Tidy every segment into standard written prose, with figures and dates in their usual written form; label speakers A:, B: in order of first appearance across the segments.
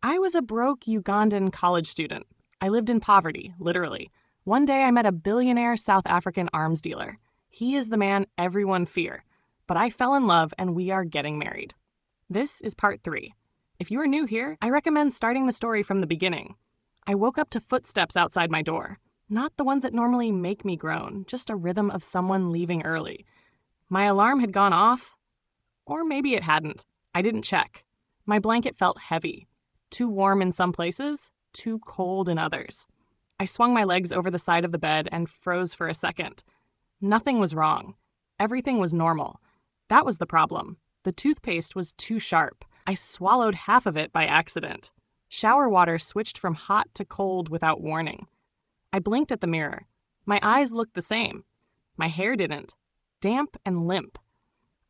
A: I was a broke Ugandan college student. I lived in poverty, literally. One day I met a billionaire South African arms dealer. He is the man everyone fear. But I fell in love and we are getting married. This is part 3. If you are new here, I recommend starting the story from the beginning. I woke up to footsteps outside my door. Not the ones that normally make me groan, just a rhythm of someone leaving early. My alarm had gone off. Or maybe it hadn't. I didn't check. My blanket felt heavy. Too warm in some places, too cold in others. I swung my legs over the side of the bed and froze for a second. Nothing was wrong. Everything was normal. That was the problem. The toothpaste was too sharp. I swallowed half of it by accident. Shower water switched from hot to cold without warning. I blinked at the mirror. My eyes looked the same. My hair didn't. Damp and limp.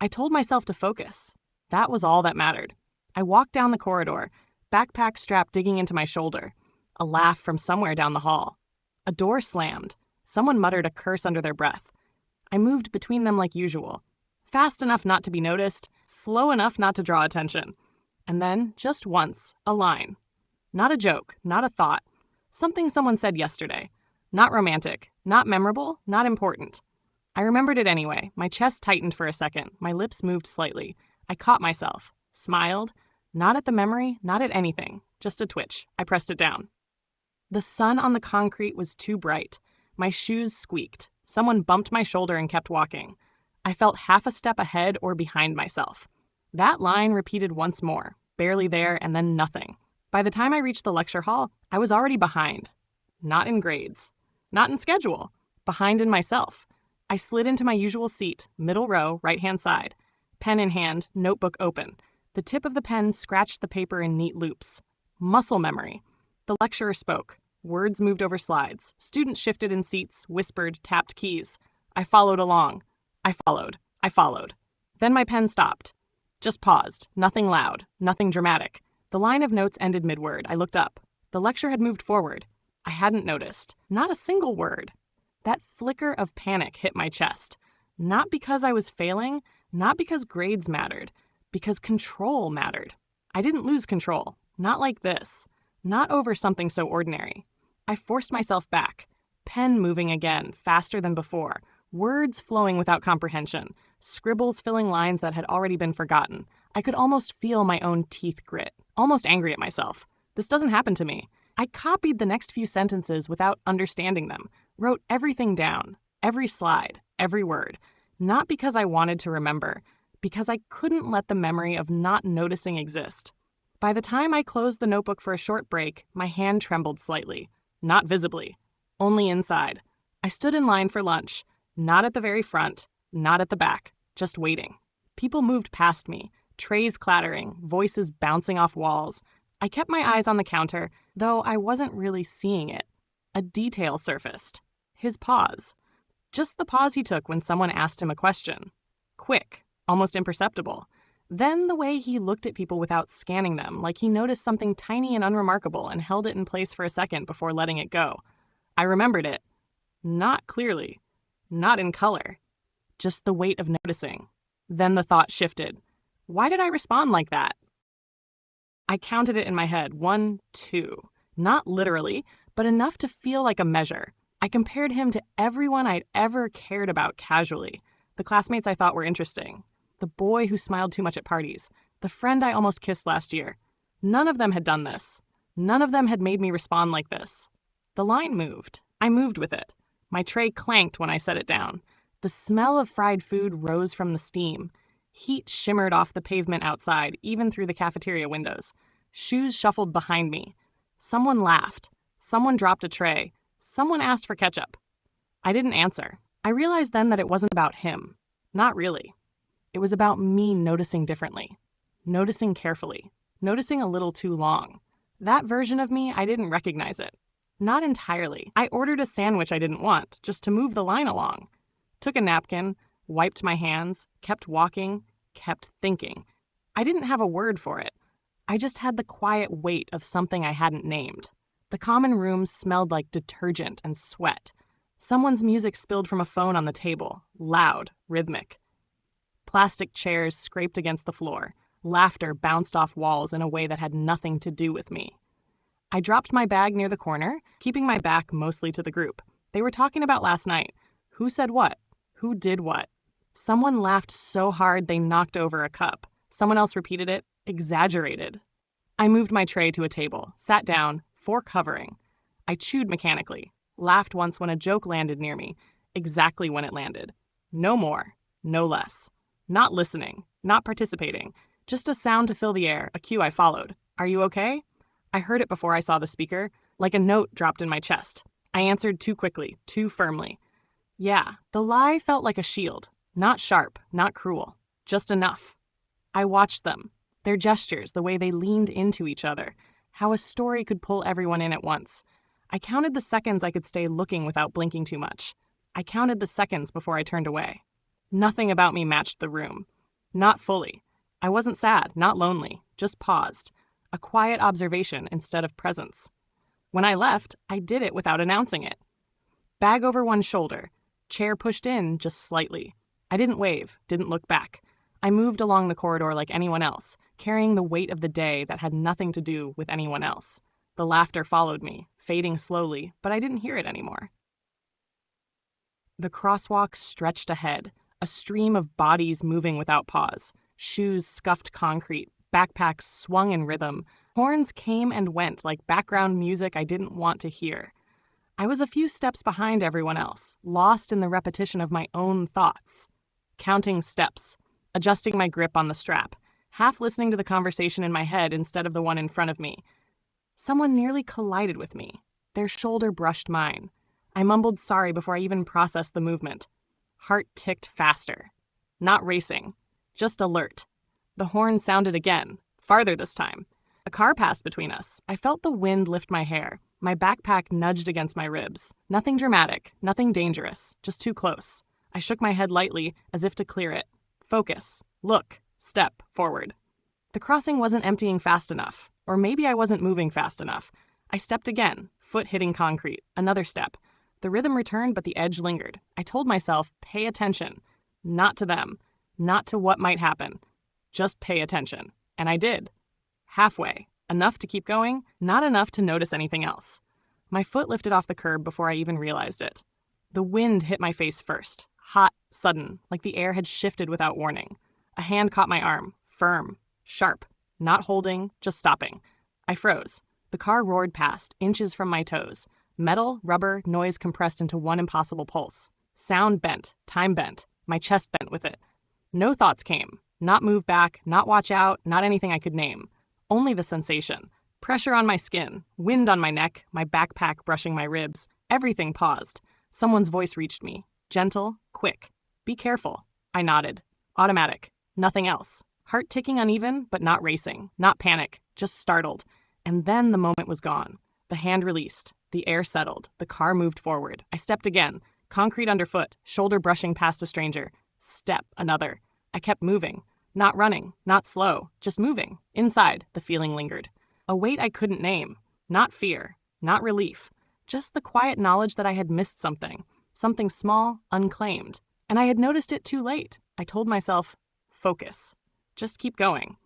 A: I told myself to focus. That was all that mattered. I walked down the corridor, backpack strap digging into my shoulder. A laugh from somewhere down the hall. A door slammed. Someone muttered a curse under their breath. I moved between them like usual. Fast enough not to be noticed, slow enough not to draw attention. And then, just once, a line. Not a joke, not a thought. Something someone said yesterday. Not romantic, not memorable, not important. I remembered it anyway. My chest tightened for a second. My lips moved slightly. I caught myself, smiled. Not at the memory, not at anything. Just a twitch. I pressed it down. The sun on the concrete was too bright. My shoes squeaked. Someone bumped my shoulder and kept walking. I felt half a step ahead or behind myself. That line repeated once more, barely there and then nothing. By the time I reached the lecture hall, I was already behind. Not in grades. Not in schedule. Behind in myself. I slid into my usual seat, middle row, right-hand side. Pen in hand, notebook open. The tip of the pen scratched the paper in neat loops. Muscle memory. The lecturer spoke. Words moved over slides. Students shifted in seats, whispered, tapped keys. I followed along. I followed. Then my pen stopped. Just paused. Nothing loud. Nothing dramatic. The line of notes ended mid-word. I looked up. The lecture had moved forward. I hadn't noticed. Not a single word. That flicker of panic hit my chest. Not because I was failing, not because grades mattered, because control mattered. I didn't lose control. Not like this. Not over something so ordinary. I forced myself back. Pen moving again, faster than before. Words flowing without comprehension. Scribbles filling lines that had already been forgotten. I could almost feel my own teeth grit. Almost angry at myself. This doesn't happen to me. I copied the next few sentences without understanding them. Wrote everything down. Every slide. Every word. Not because I wanted to remember. Because I couldn't let the memory of not noticing exist. By the time I closed the notebook for a short break, my hand trembled slightly. Not visibly. Only inside. I stood in line for lunch. Not at the very front. Not at the back. Just waiting. People moved past me. Trays clattering. Voices bouncing off walls. I kept my eyes on the counter, though I wasn't really seeing it. A detail surfaced. His pause. Just the pause he took when someone asked him a question. Quick. Almost imperceptible. Then the way he looked at people without scanning them, like he noticed something tiny and unremarkable and held it in place for a second before letting it go. I remembered it. Not clearly. Not in color. Just the weight of noticing. Then the thought shifted. Why did I respond like that? I counted it in my head. 1, 2. Not literally, but enough to feel like a measure. I compared him to everyone I'd ever cared about casually. The classmates I thought were interesting. The boy who smiled too much at parties. The friend I almost kissed last year. None of them had done this. None of them had made me respond like this. The line moved. I moved with it. My tray clanked when I set it down. The smell of fried food rose from the steam. Heat shimmered off the pavement outside, even through the cafeteria windows. Shoes shuffled behind me. Someone laughed. Someone dropped a tray. Someone asked for ketchup. I didn't answer. I realized then that it wasn't about him. Not really. It was about me noticing differently. Noticing carefully. Noticing a little too long. That version of me, I didn't recognize it. Not entirely. I ordered a sandwich I didn't want, just to move the line along. Took a napkin, wiped my hands, kept walking, kept thinking. I didn't have a word for it. I just had the quiet weight of something I hadn't named. The common room smelled like detergent and sweat. Someone's music spilled from a phone on the table, loud, rhythmic. Plastic chairs scraped against the floor. Laughter bounced off walls in a way that had nothing to do with me. I dropped my bag near the corner, keeping my back mostly to the group. They were talking about last night. Who said what? Who did what? Someone laughed so hard they knocked over a cup. Someone else repeated it, exaggerated. I moved my tray to a table, sat down, fork hovering. I chewed mechanically, laughed once when a joke landed near me, exactly when it landed. No more, no less. Not listening, not participating, just a sound to fill the air, a cue I followed. Are you okay? I heard it before I saw the speaker, like a note dropped in my chest. I answered too quickly, too firmly. Yeah, the lie felt like a shield. Not sharp, not cruel, just enough. I watched them, their gestures, the way they leaned into each other, how a story could pull everyone in at once. I counted the seconds I could stay looking without blinking too much. I counted the seconds before I turned away. Nothing about me matched the room. Not fully. I wasn't sad, not lonely, just paused. A quiet observation instead of presence. When I left, I did it without announcing it. Bag over one shoulder, chair pushed in just slightly. I didn't wave, didn't look back. I moved along the corridor like anyone else, carrying the weight of the day that had nothing to do with anyone else. The laughter followed me, fading slowly, but I didn't hear it anymore. The crosswalk stretched ahead, a stream of bodies moving without pause. Shoes scuffed concrete, backpacks swung in rhythm. Horns came and went like background music I didn't want to hear. I was a few steps behind everyone else, lost in the repetition of my own thoughts. Counting steps, adjusting my grip on the strap, half listening to the conversation in my head instead of the one in front of me. Someone nearly collided with me. Their shoulder brushed mine. I mumbled sorry before I even processed the movement. Heart ticked faster. Not racing, just alert. The horn sounded again, farther this time. A car passed between us. I felt the wind lift my hair. My backpack nudged against my ribs. Nothing dramatic, nothing dangerous, just too close. I shook my head lightly, as if to clear it. Focus. Look. Step forward. The crossing wasn't emptying fast enough, or maybe I wasn't moving fast enough. I stepped again, foot hitting concrete. Another step. The rhythm returned, but the edge lingered. I told myself, pay attention. Not to them. Not to what might happen. Just pay attention. And I did. Halfway. Enough to keep going, not enough to notice anything else. My foot lifted off the curb before I even realized it. The wind hit my face first. Hot, sudden, like the air had shifted without warning. A hand caught my arm. Firm. Sharp. Not holding, just stopping. I froze. The car roared past, inches from my toes. Metal, rubber, noise compressed into one impossible pulse. Sound bent. Time bent. My chest bent with it. No thoughts came. Not move back, not watch out, not anything I could name. Only the sensation. Pressure on my skin, wind on my neck, my backpack brushing my ribs. Everything paused. Someone's voice reached me. Gentle, quick. Be careful. I nodded. Automatic. Nothing else. Heart ticking uneven, but not racing. Not panic. Just startled. And then the moment was gone. The hand released. The air settled. The car moved forward. I stepped again. Concrete underfoot. Shoulder brushing past a stranger. Step. Another. I kept moving. Not running. Not slow. Just moving. Inside, the feeling lingered. A weight I couldn't name. Not fear. Not relief. Just the quiet knowledge that I had missed something. Something small, unclaimed. And I had noticed it too late. I told myself, focus. Just keep going.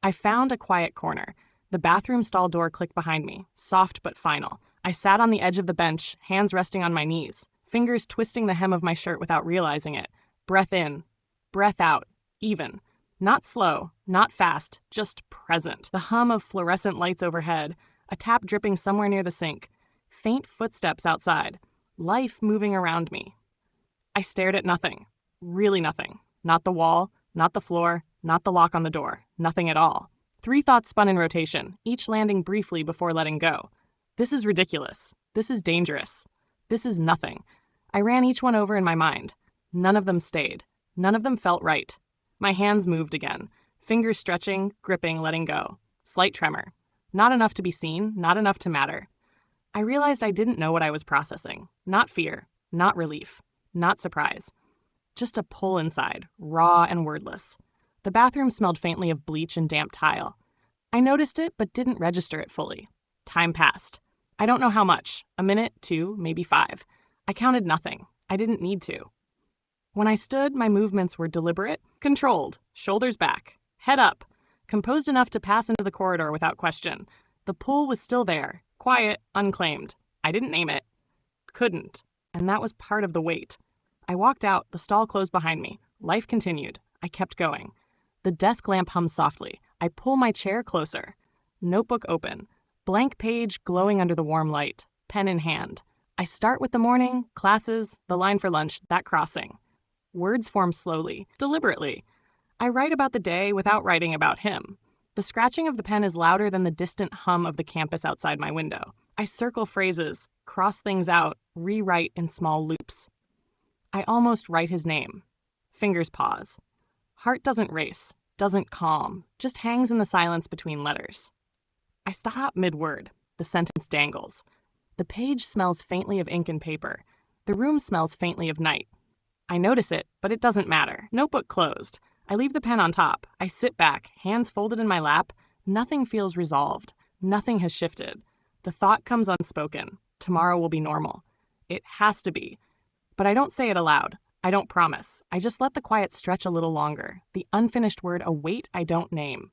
A: I found a quiet corner. The bathroom stall door clicked behind me, soft but final. I sat on the edge of the bench, hands resting on my knees, fingers twisting the hem of my shirt without realizing it. Breath in, breath out, even. Not slow, not fast, just present. The hum of fluorescent lights overhead, a tap dripping somewhere near the sink, faint footsteps outside, life moving around me. I stared at nothing, really nothing. Not the wall, not the floor, not the lock on the door, nothing at all. 3 thoughts spun in rotation, each landing briefly before letting go. This is ridiculous. This is dangerous. This is nothing. I ran each one over in my mind. None of them stayed. None of them felt right. My hands moved again, fingers stretching, gripping, letting go. Slight tremor. Not enough to be seen, not enough to matter. I realized I didn't know what I was processing. Not fear, not relief, not surprise. Just a pull inside, raw and wordless. The bathroom smelled faintly of bleach and damp tile. I noticed it, but didn't register it fully. Time passed. I don't know how much. A minute, 2, maybe 5. I counted nothing. I didn't need to. When I stood, my movements were deliberate, controlled, shoulders back, Head up. Composed enough to pass into the corridor without question. The pool was still there, quiet, unclaimed. I didn't name it. Couldn't. And that was part of the wait. I walked out, the stall closed behind me. Life continued. I kept going. The desk lamp hums softly. I pull my chair closer. Notebook open. Blank page glowing under the warm light. Pen in hand. I start with the morning, classes, the line for lunch, that crossing. Words form slowly, deliberately. I write about the day without writing about him. The scratching of the pen is louder than the distant hum of the campus outside my window. I circle phrases, cross things out, rewrite in small loops. I almost write his name. Fingers pause. Heart doesn't race, doesn't calm, just hangs in the silence between letters. I stop mid-word. The sentence dangles. The page smells faintly of ink and paper. The room smells faintly of night. I notice it, but it doesn't matter. Notebook closed. I leave the pen on top. I sit back, hands folded in my lap. Nothing feels resolved. Nothing has shifted. The thought comes unspoken. Tomorrow will be normal. It has to be. But I don't say it aloud. I don't promise. I just let the quiet stretch a little longer. The unfinished word a weight I don't name.